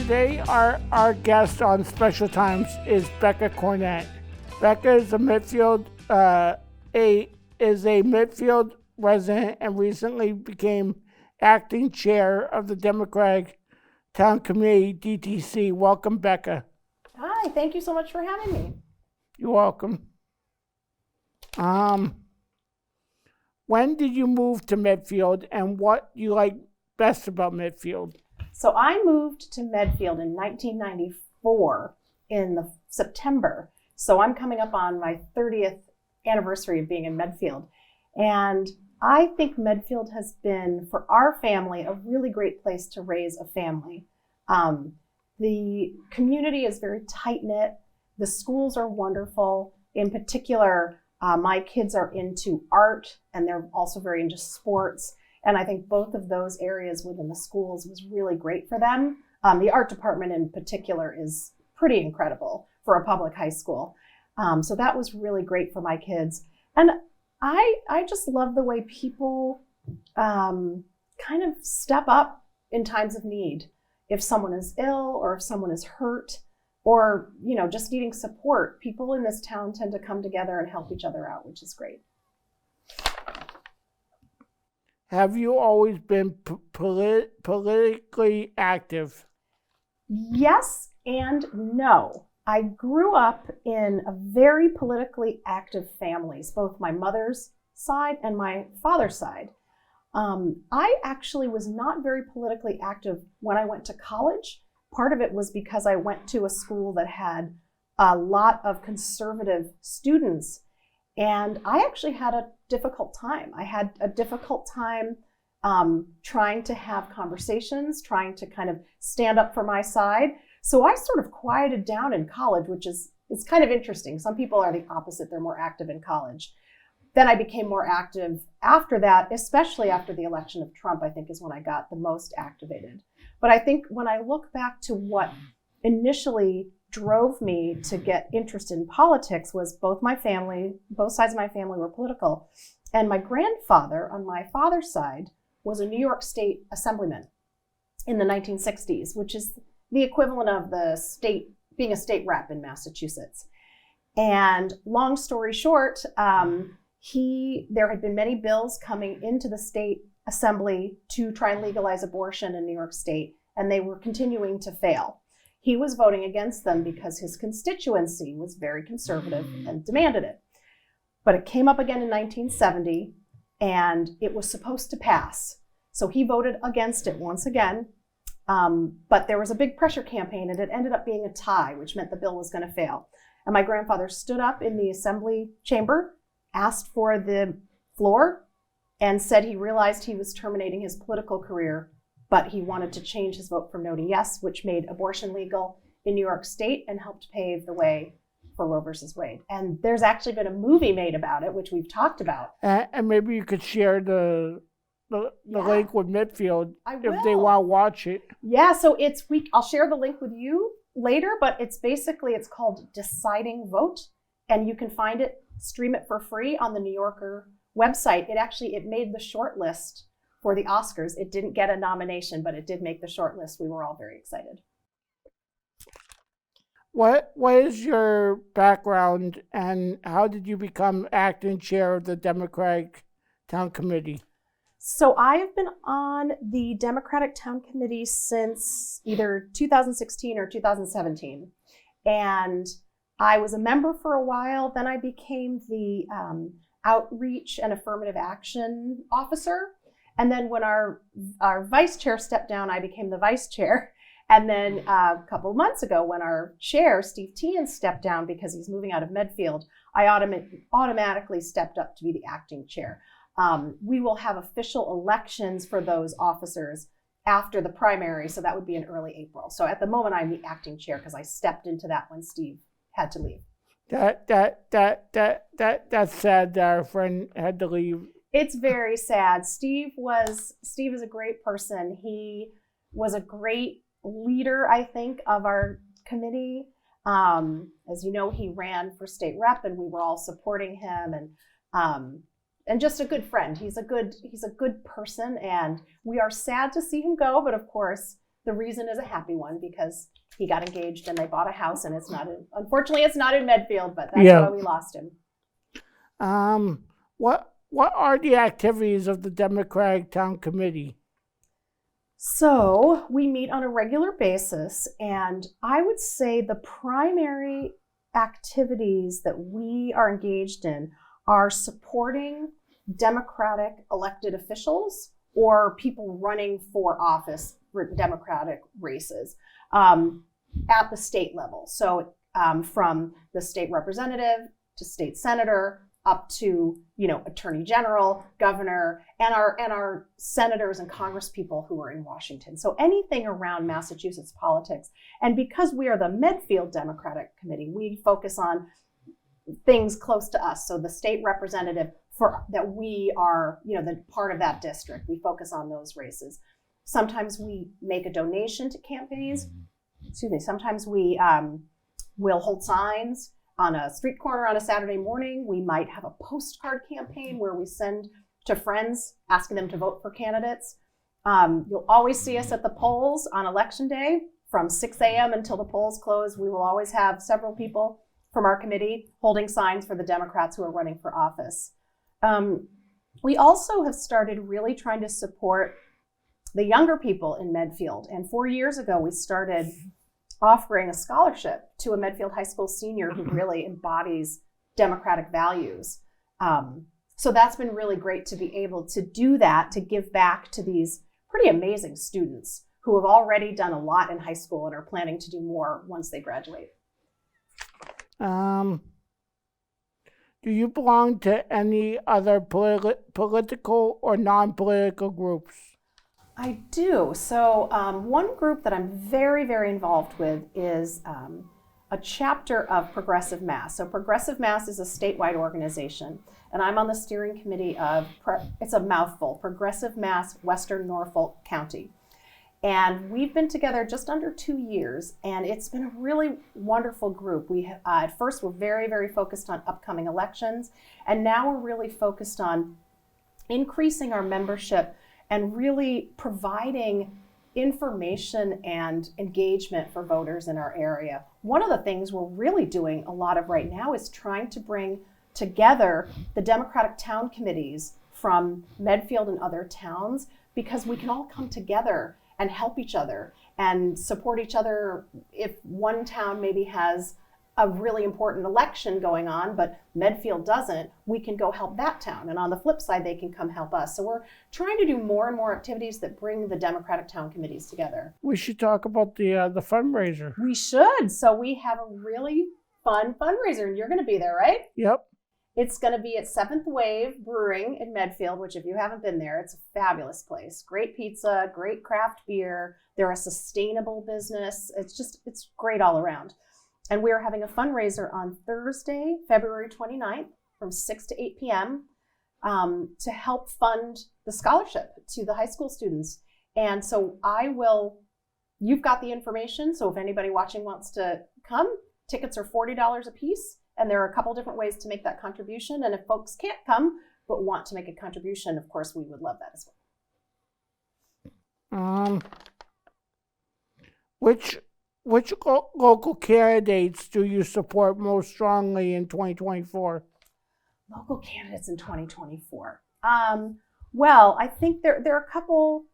Today, our guest on Special Times is Becca Cornet. Becca is a Medfield Medfield resident and recently became acting chair of the Democratic Town Committee, DTC. Welcome, Becca. Hi, thank you so much for having me. You're welcome. When did you move to Medfield, and what you like best about Medfield? So I moved to Medfield in 1994 in September. So I'm coming up on my 30th anniversary of being in Medfield. And I think Medfield has been, for our family, a really great place to raise a family. The community is very tight-knit. The schools are wonderful. In particular, my kids are into art, and they're also very into sports. And I think both of those areas within the schools was really great for them. The art department in particular is pretty incredible for a public high school. So that was really great for my kids. And I just love the way people kind of step up in times of need. If someone is ill or if someone is hurt or, just needing support, people in this town tend to come together and help each other out, which is great. Have you always been politically active? Yes and no. I grew up in a very politically active families, both my mother's side and my father's side. I actually was not very politically active when I went to college. Part of it was because I went to a school that had a lot of conservative students, and I actually had a difficult time. I had a difficult time trying to have conversations, trying to kind of stand up for my side. So I sort of quieted down in college, which is kind of interesting. Some people are the opposite. They're more active in college. Then I became more active after that, especially after the election of Trump, I think is when I got the most activated. But I think when I look back to what initially drove me to get interested in politics was both sides of my family were political. And my grandfather on my father's side was a New York State assemblyman in the 1960s, which is the equivalent of being a state rep in Massachusetts. And long story short, there had been many bills coming into the state assembly to try and legalize abortion in New York State, and they were continuing to fail. He was voting against them because his constituency was very conservative and demanded it. But it came up again in 1970, and it was supposed to pass. So he voted against it once again, but there was a big pressure campaign, and it ended up being a tie, which meant the bill was going to fail. And my grandfather stood up in the assembly chamber, asked for the floor, and said he realized he was terminating his political career, but he wanted to change his vote from no to yes, which made abortion legal in New York State and helped pave the way for Roe versus Wade. And there's actually been a movie made about it, which we've talked about. And maybe you could share the link with Medfield if they want to watch it. Yeah, so I'll share the link with you later, but it's called Deciding Vote, and you can find it, stream it for free on the New Yorker website. It made the short list for the Oscars. It didn't get a nomination, but it did make the short list. We were all very excited. What is your background, and how did you become acting chair of the Democratic Town Committee? So I have been on the Democratic Town Committee since either 2016 or 2017. And I was a member for a while. Then I became the outreach and affirmative action officer. And then when our vice chair stepped down, I became the vice chair. And then a couple of months ago, when our chair, Steve Tehan, stepped down because he's moving out of Medfield, I automatically stepped up to be the acting chair. We will have official elections for those officers after the primary, so that would be in early April. So at the moment, I'm the acting chair because I stepped into that when Steve had to leave. That's sad that our friend had to leave. It's very sad. Steve is a great person. He was a great leader, I think, of our committee. As you know, he ran for state rep, and we were all supporting him, and just a good friend. He's a good person, and we are sad to see him go. But of course, the reason is a happy one because he got engaged and they bought a house, and unfortunately it's not in Medfield, but that's why we lost him. What are the activities of the Democratic Town Committee? So we meet on a regular basis, and I would say the primary activities that we are engaged in are supporting Democratic elected officials or people running for office for Democratic races at the state level. So from the state representative to state senator, up to attorney general, governor, and our senators and congresspeople who are in Washington. So anything around Massachusetts politics. And because we are the Medfield Democratic Committee, we focus on things close to us. So the state representative that we are, the part of that district, we focus on those races. Sometimes we make a donation to campaigns. Sometimes we will hold signs on a street corner on a Saturday morning. We might have a postcard campaign where we send to friends asking them to vote for candidates. You'll always see us at the polls on election day from 6 a.m. until the polls close. We will always have several people from our committee holding signs for the Democrats who are running for office. We also have started really trying to support the younger people in Medfield. And 4 years ago, we started offering a scholarship to a Medfield High School senior who really embodies Democratic values. So that's been really great to be able to do that, to give back to these pretty amazing students who have already done a lot in high school and are planning to do more once they graduate. Do you belong to any other political or non-political groups? I do. So one group that I'm very, very involved with is a chapter of Progressive Mass. So Progressive Mass is a statewide organization, and I'm on the steering committee of, it's a mouthful, Progressive Mass Western Norfolk County. And we've been together just under 2 years, and it's been a really wonderful group. We at first were very, very focused on upcoming elections, and now we're really focused on increasing our membership and really providing information and engagement for voters in our area. One of the things we're really doing a lot of right now is trying to bring together the Democratic Town Committees from Medfield and other towns, because we can all come together and help each other and support each other. If one town maybe has a really important election going on, but Medfield doesn't, we can go help that town. And on the flip side, they can come help us. So we're trying to do more and more activities that bring the Democratic Town Committees together. We should talk about the fundraiser. We should. So we have a really fun fundraiser, and you're going to be there, right? Yep. It's going to be at Seventh Wave Brewing in Medfield, which if you haven't been there, it's a fabulous place. Great pizza, great craft beer. They're a sustainable business. It's great all around. And we're having a fundraiser on Thursday, February 29th from 6 to 8 p.m. To help fund the scholarship to the high school students. And so you've got the information. So if anybody watching wants to come, tickets are $40 a piece. And there are a couple different ways to make that contribution. And if folks can't come but want to make a contribution, of course, we would love that as well. Which local candidates do you support most strongly in 2024? Local candidates in 2024. Well, I think there are a couple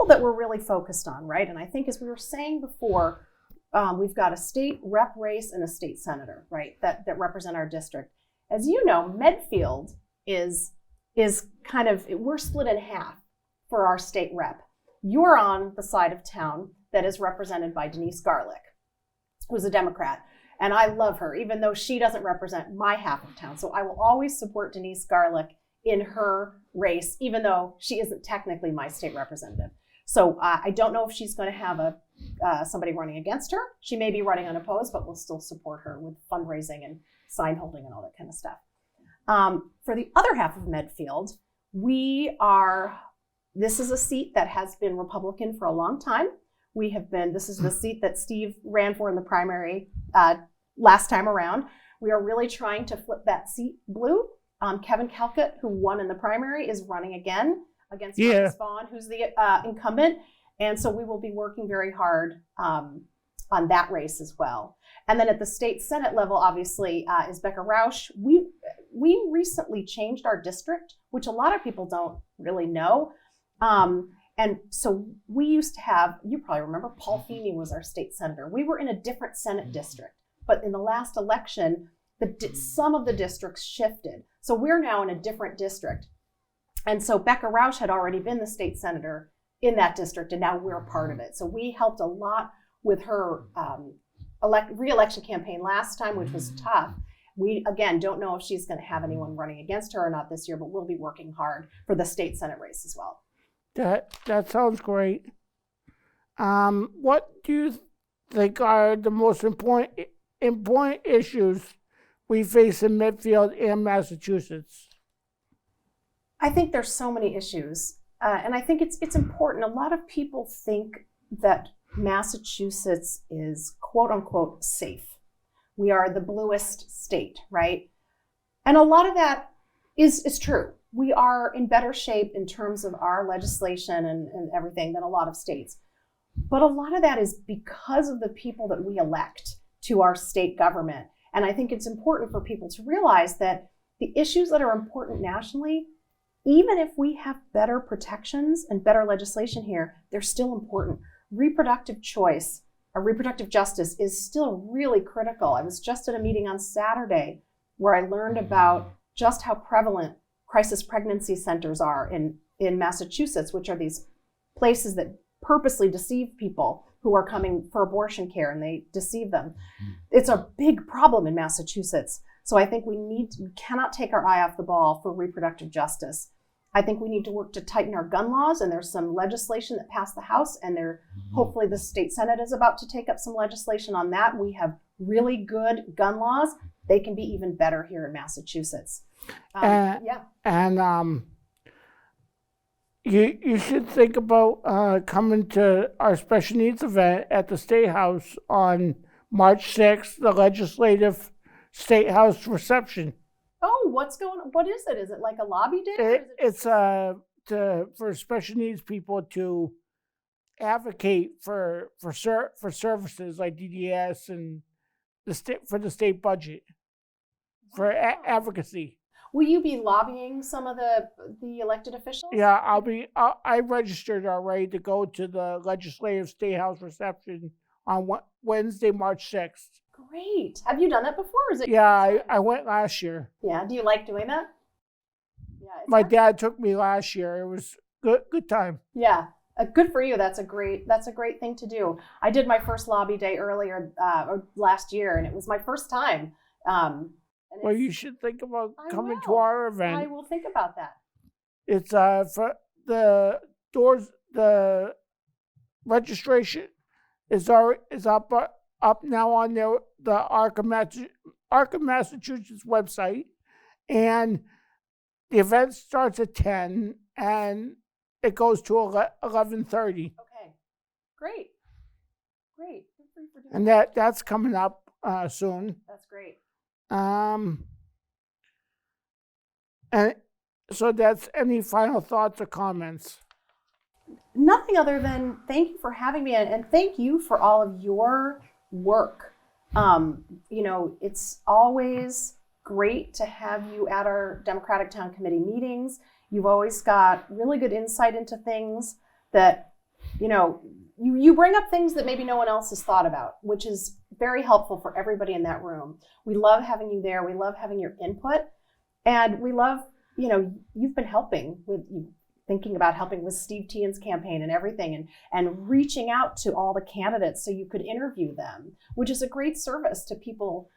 that we're really focused on, right? And I think, as we were saying before, we've got a state rep race and a state senator, right, that represent our district. As you know, Medfield is kind of, we're split in half for our state rep. You're on the side of town that is represented by Denise Garlick, who's a Democrat. And I love her, even though she doesn't represent my half of town. So I will always support Denise Garlick in her race, even though she isn't technically my state representative. So I don't know if she's going to have somebody running against her. She may be running unopposed, but we'll still support her with fundraising and sign holding and all that kind of stuff. For the other half of Medfield, this is a seat that has been Republican for a long time. This is the seat that Steve ran for in the primary last time around. We are really trying to flip that seat blue. Kevin Calcutt, who won in the primary, is running again against Marcus Vaughn, who's the incumbent. And so we will be working very hard on that race as well. And then at the state Senate level, obviously, is Becca Rausch. We recently changed our district, which a lot of people don't really know. And so we used to have, you probably remember, Paul Feeney was our state senator. We were in a different Senate district, but in the last election, some of the districts shifted. So we're now in a different district. And so Becca Rausch had already been the state senator in that district, and now we're a part of it. So we helped a lot with her re-election campaign last time, which was tough. We, again, don't know if she's going to have anyone running against her or not this year, but we'll be working hard for the state Senate race as well. That sounds great. What do you think are the most important issues we face in Medfield and Massachusetts? I think there's so many issues, and I think it's important. A lot of people think that Massachusetts is quote unquote safe. We are the bluest state, right? And a lot of that is true. We are in better shape in terms of our legislation and everything than a lot of states. But a lot of that is because of the people that we elect to our state government. And I think it's important for people to realize that the issues that are important nationally, even if we have better protections and better legislation here, they're still important. Reproductive choice or reproductive justice is still really critical. I was just at a meeting on Saturday where I learned about just how prevalent crisis pregnancy centers are in Massachusetts, which are these places that purposely deceive people who are coming for abortion care, and they deceive them. It's a big problem in Massachusetts. So I think we cannot take our eye off the ball for reproductive justice. I think we need to work to tighten our gun laws, and there's some legislation that passed the House, and hopefully the state Senate is about to take up some legislation on that. We have really good gun laws. They can be even better here in Massachusetts. Yeah. And you should think about coming to our special needs event at the State House on March 6th, the Legislative State House reception. Oh, what is it? Is it like a lobby day? It's for special needs people to advocate for services like DDS and for the state budget, for advocacy. Will you be lobbying some of the elected officials? Yeah, I registered already to go to the Legislative State House reception on Wednesday, March 6th. Great. Have you done that before? Or is it? Yeah, I went last year. Yeah. Do you like doing that? Yeah. My dad took me last year. It was good time. Yeah. Good for you. That's a great thing to do. I did my first lobby day earlier or last year, and it was my first time. Well, you should think about coming to our event. I will think about that. It's for the doors. The registration is up now on the Arc of Massachusetts website, and the event starts at 10 and it goes to 11:30. Okay, great. Good for you for doing And that's coming up soon. That's great. And so that's any final thoughts or comments? Nothing other than thank you for having me, and thank you for all of your work. It's always great to have you at our Democratic Town Committee meetings. You've always got really good insight into things that, you bring up things that maybe no one else has thought about, which is very helpful for everybody in that room. We love having you there. We love having your input. And we love, you've been helping with Steve Tian's campaign and everything, and reaching out to all the candidates so you could interview them, which is a great service to people.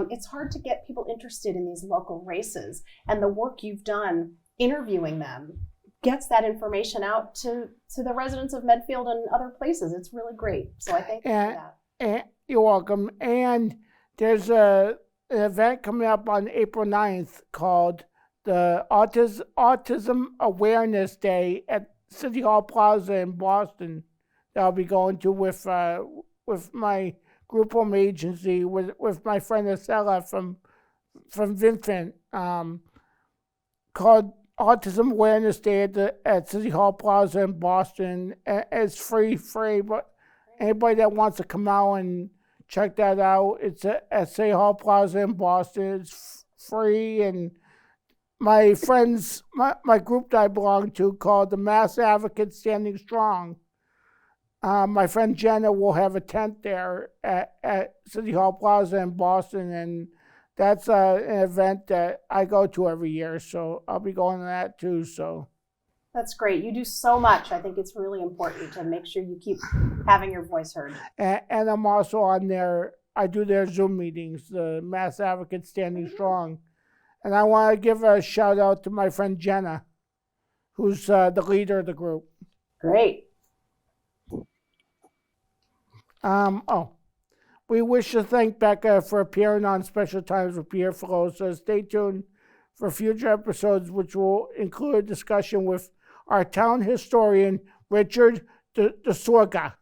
It's hard to get people interested in these local races, and the work you've done interviewing them gets that information out to the residents of Medfield and other places. It's really great. So I thank you for that. And you're welcome. And there's an event coming up on April 9th called the Autism Awareness Day at City Hall Plaza in Boston. That I'll be going to with my group home agency, with my friend Estella from Vincent, called Autism Awareness Day at City Hall Plaza in Boston. It's free, but anybody that wants to come out and check that out, it's at City Hall Plaza in Boston. It's free, and my friends, my group that I belong to, called the Mass Advocates Standing Strong. My friend Jenna will have a tent there at City Hall Plaza in Boston, and that's an event that I go to every year, so I'll be going to that too. So That's great. You do so much. I think it's really important to make sure you keep having your voice heard. And I'm also on there. I do their Zoom meetings, the Mass Advocates Standing Strong. And I want to give a shout out to my friend Jenna, who's the leader of the group. Great. We wish to thank Becca for appearing on Special Times with Peter Filosa. Stay tuned for future episodes, which will include a discussion with our town historian, Richard de Sorga.